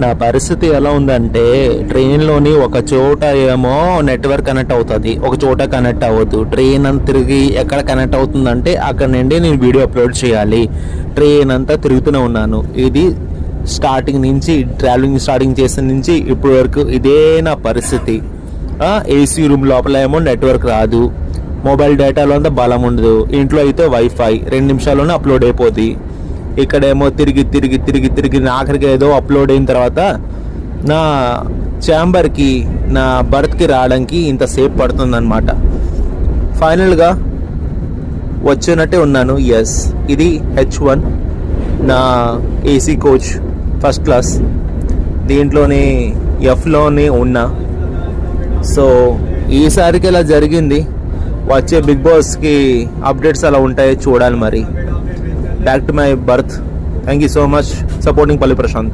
నా పరిస్థితి ఎలా ఉందంటే ట్రైన్లోని ఒక చోట ఏమో నెట్వర్క్ కనెక్ట్ అవుతుంది, ఒక చోట కనెక్ట్ అవ్వదు. ట్రైన్ అంతా తిరిగి ఎక్కడ కనెక్ట్ అవుతుందంటే అక్కడ నుండి నేను వీడియో అప్లోడ్ చేయాలి. ట్రైన్ అంతా తిరుగుతూనే ఉన్నాను. ఇది స్టార్టింగ్ నుంచి, ట్రావెలింగ్ స్టార్టింగ్ చేసిన నుంచి ఇప్పటి వరకు ఇదే నా పరిస్థితి. ఏసీ రూమ్ లోపల ఏమో నెట్వర్క్ రాదు, మొబైల్ డేటాలో అంతా బలం ఉండదు, ఇంట్లో అయితే వైఫై 2 నిమిషాల్లోనే అప్లోడ్ అయిపోద్ది. ఇక్కడేమో తిరిగి ఆఖరికి ఏదో అప్లోడ్ అయిన తర్వాత నా ఛాంబర్కి, నా బర్త్కి రావడానికి ఇంతసేపు పడుతుందన్నమాట. ఫైనల్గా వచ్చినట్టే ఉన్నాను. ఎస్, ఇది H1 నా ఏసీ కోచ్ ఫస్ట్ క్లాస్. దీంట్లోనే ఎఫ్లోనే ఉన్నా. సో ఈసారికి ఇలా జరిగింది. వచ్చే బిగ్ బాస్కి అప్డేట్స్ అలా ఉంటాయో చూడాలి మరి. Back to my berth. Thank you so much supporting Palli Prashant.